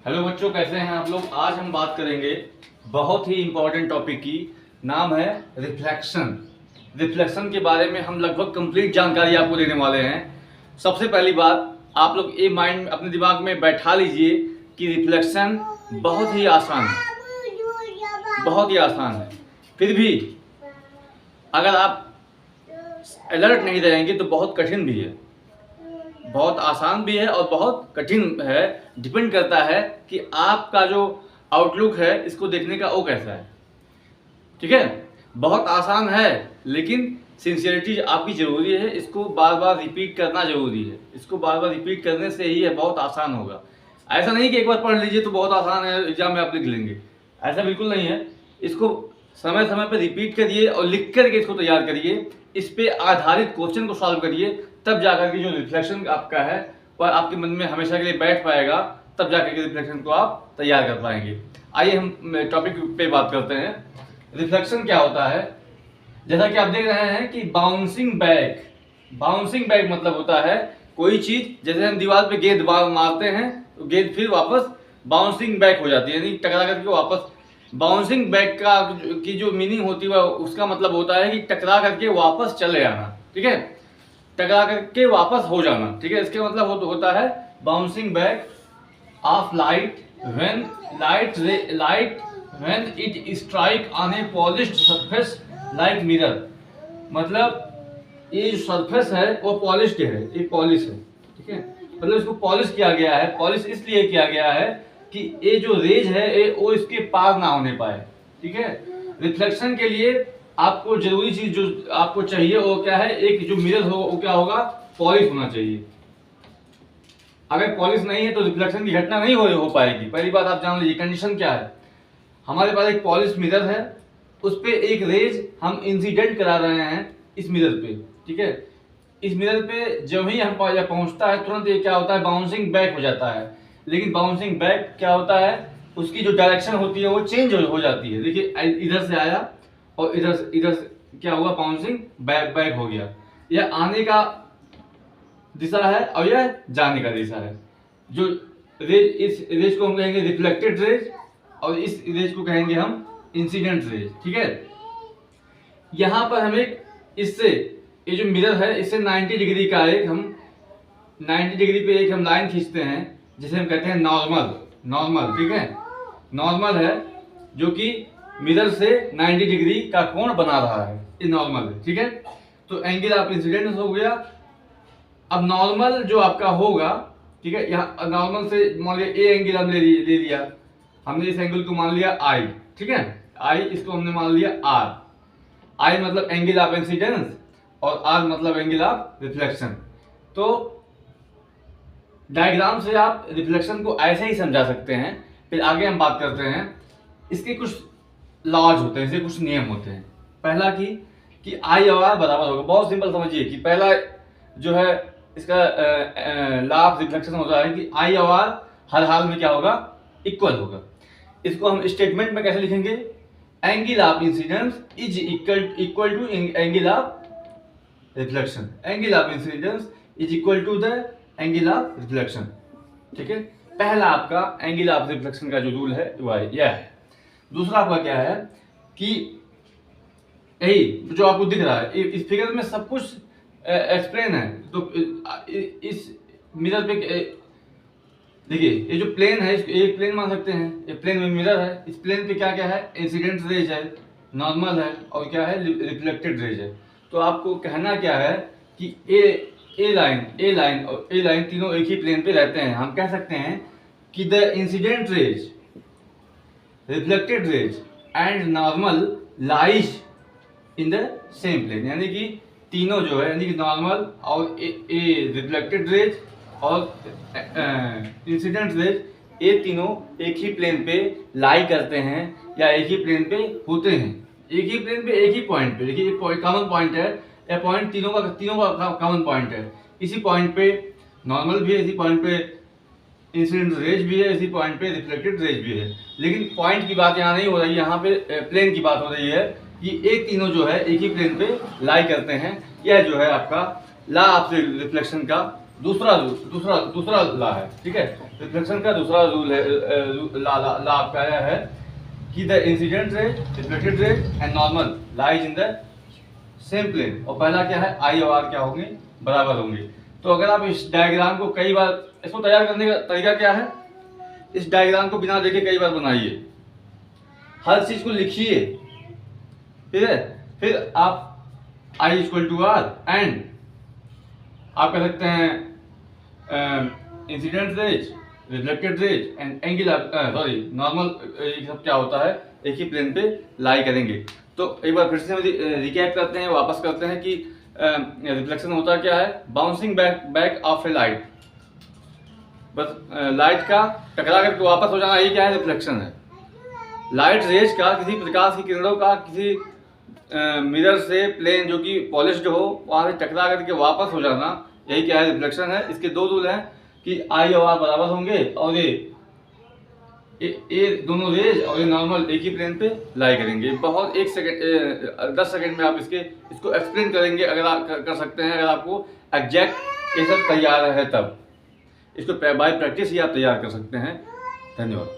Hello बच्चों, कैसे हैं आप लोग। आज हम बात करेंगे बहुत ही इंपॉर्टेंट टॉपिक की। नाम है रिफ्लेक्शन। रिफ्लेक्शन के बारे में हम लगभग कंप्लीट जानकारी आपको देने वाले हैं। सबसे पहली बात, आप लोग ये माइंड अपने दिमाग में बैठा लीजिए कि रिफ्लेक्शन बहुत ही आसान है, बहुत ही आसान है। फिर भी अगर आप अलर्ट नहीं रहेंगे तो बहुत कठिन भी है, बहुत आसान भी है और बहुत कठिन है। डिपेंड करता है कि आपका जो आउटलुक है इसको देखने का वो कैसा है। ठीक है, बहुत आसान है लेकिन सिंसियरिटी आपकी ज़रूरी है। इसको बार बार रिपीट करना ज़रूरी है। इसको बार बार रिपीट करने से ही है बहुत आसान होगा। ऐसा नहीं कि एक बार पढ़ लीजिए तो बहुत आसान है, एग्जाम में आप लिख लेंगे, ऐसा बिल्कुल नहीं है। इसको समय समय पर रिपीट करिए और लिख करके इसको तैयार करिए। इस पे आधारित क्वेश्चन को सॉल्व करिए, तब जाकर के जो रिफ्लेक्शन आपका है वह आपके मन में हमेशा के लिए बैठ पाएगा। तब जाकर के रिफ्लेक्शन को आप तैयार कर पाएंगे। आइए हम टॉपिक पे बात करते हैं। रिफ्लेक्शन क्या होता है। जैसा कि आप देख रहे हैं कि बाउंसिंग बैक, बाउंसिंग बैक मतलब होता है कोई चीज, जैसे हम दीवार पे गेंद मारते हैं तो गेंद फिर वापस बाउंसिंग बैक हो जाती है, यानी टकरा करके वापस। बाउंसिंग बैक का की जो मीनिंग होती है उसका मतलब होता है कि टकरा करके वापस चले आना। ठीक है, टकरा करके वापस हो जाना। ठीक है, इसके मतलब होता है bouncing back of light when it strike on a polished surface like mirror। मतलब ये जो सरफेस है वो पॉलिश्ड है, ये पॉलिश है। ठीक है, मतलब इसको पॉलिश किया गया है। पॉलिश इसलिए किया गया है कि ये जो रेज है ये वो इसके पार ना होने पाए। ठीक है, रिफ्लेक्शन के लिए आपको जरूरी चीज जो आपको चाहिए वो क्या है, एक जो मिरर हो वो क्या होगा, पॉलिश होना चाहिए। अगर पॉलिश नहीं है तो रिफ्लेक्शन की घटना नहीं हो पाएगी। पहली बात आप जान लीजिए कंडीशन क्या है। हमारे पास एक पॉलिश मिरर है, उस पे एक रेज हम इंसिडेंट करा रहे हैं इस मिरर पे। ठीक है, इस मिरर पे जब ही हम पहुंचता है तुरंत ये क्या होता है, बाउंसिंग बैक हो जाता है। लेकिन बाउंसिंग बैक क्या होता है, उसकी जो डायरेक्शन होती है वो चेंज हो जाती है। देखिए इधर से आया और इधर इधर क्या हुआ, बाउंसिंग बैक हो गया। यह आने का दिशा है और यह जाने का दिशा है। जो रेज, इस रेज को हम कहेंगे रिफ्लेक्टेड रेज और इस रेज को कहेंगे हम इंसिडेंट रेज। ठीक है, यहां पर हम एक इससे ये जो मिरर है इससे 90 डिग्री का एक हम 90 डिग्री पे एक हम लाइन खींचते हैं जिसे हम कहते हैं नॉर्मल। नॉर्मल, ठीक है, नॉर्मल है जो कि मिरर से 90 डिग्री का कोण बना रहा है, ये नॉर्मल है। ठीक है, तो एंगल ऑफ इंसिडेंस हो गया। अब नॉर्मल जो आपका होगा, ठीक है, यहाँ नॉर्मल से मान लिया ए एंगल हम ले लिया, हमने इस एंगल को मान लिया आई। ठीक है, आई इसको हमने मान लिया आर। आई मतलब एंगल ऑफ इंसिडेंस और आर मतलब एंगल ऑफ रिफ्लेक्शन। तो डायग्राम से आप रिफ्लेक्शन को ऐसे ही समझा सकते हैं। फिर आगे हम बात करते हैं, इसके कुछ लॉज होते हैं, इसके कुछ नियम होते हैं। पहला कि आई और आर बराबर होगा। बहुत सिंपल समझिए कि पहला जो है इसका लॉ ऑफ रिफ्लेक्शन होता है कि आई और आर हर हाल में क्या होगा, इक्वल होगा। इसको हम स्टेटमेंट में कैसे लिखेंगे, angle of incidence is equal to angle of reflection. Angle of incidence is equal to the angle of reflection. ठीक है, पहला आपका एंगल ऑफ रिफ्लेक्शन का जो रूल है वो यह है। दूसरा आपका क्या है कि यही जो आपको दिख रहा है इस फिगर में सब कुछ एक्सप्लेन है। तो इस मिरर पे देखिए ये जो प्लेन है इसको एक प्लेन मान सकते हैं, ये प्लेन में मिरर है। इस प्लेन पे क्या क्या है, इंसिडेंट रेज है, नॉर्मल है और क्या है, रिफ्लेक्टेड रेज है। तो आपको कहना क्या है कि ए लाइन और ए लाइन तीनों एक ही प्लेन पे रहते हैं। हम कह सकते हैं कि the incident rays, reflected rays and normal lies in the same plane. यानी कि तीनों जो है, यानी कि नॉर्मल और ए रिफ्लेक्टेड रेज और इंसिडेंट रेज, ये तीनों एक ही प्लेन पे लाई करते हैं या एक ही प्लेन पे होते हैं। एक ही प्लेन पे एक ही पॉइंट पे, देखिए ये कॉमन पॉइंट है, ये पॉइंट तीनों का कॉमन पॉइंट है। इसी पॉइंट पे नॉर्मल भी है, इसी पॉइंट पे इंसिडेंट रेज भी है, इसी पॉइंट पे रिफ्लेक्टेड रेज भी है। लेकिन पॉइंट की बात यहाँ नहीं हो रही, यहाँ पे प्लेन की बात हो रही है कि एक तीनों जो है एक ही प्लेन पे लाई करते हैं। यह जो है आपका लॉ ऑफ रिफ्लेक्शन का दूसरा दूसरा ला है, ठीक है। रिफ्लेक्शन का दूसरा रूल है, ला आपका आया है कि the incident ray, reflected ray and normal lies in the same plane. और पहला क्या है, आई और आर क्या होंगे, बराबर होंगे। तो अगर आप इस डायग्राम को कई बार, इसको तैयार करने का तरीका क्या है, इस डायग्राम को बिना देखे कई बार बनाइए, हर चीज को लिखिए, ठीक है। फिर आप I equal to are and आप कह सकते हैं incident rays, reflected rays and angle, sorry normal, ये सब क्या होता है, एक ही प्लेन पे लाई करेंगे। तो एक बार फिर से रिकैप करते हैं, वापस करते हैं कि रिफ्लेक्शन होता क्या है, bouncing back of A light. बस लाइट का टकरा करके वापस हो जाना, यही क्या है, रिफ्लेक्शन है। लाइट रेज का, किसी प्रकाश की किरणों का किसी मिरर से प्लेन जो कि पॉलिश्ड हो वहां से टकरा करके वापस हो जाना, यही क्या है, रिफ्लेक्शन है। इसके दो रूल हैं कि आई और आर बराबर होंगे और ये दोनों रेज और ये नॉर्मल एक ही प्लेन पे लाई करेंगे। बहुत 1 सेकंड 10 सेकंड में आप इसको एक्सप्लेन करेंगे, अगर आप कर सकते हैं, अगर आपको एग्जैक्ट ये सब तैयार है तब इसको बाय प्रैक्टिस ही आप तैयार कर सकते हैं। धन्यवाद।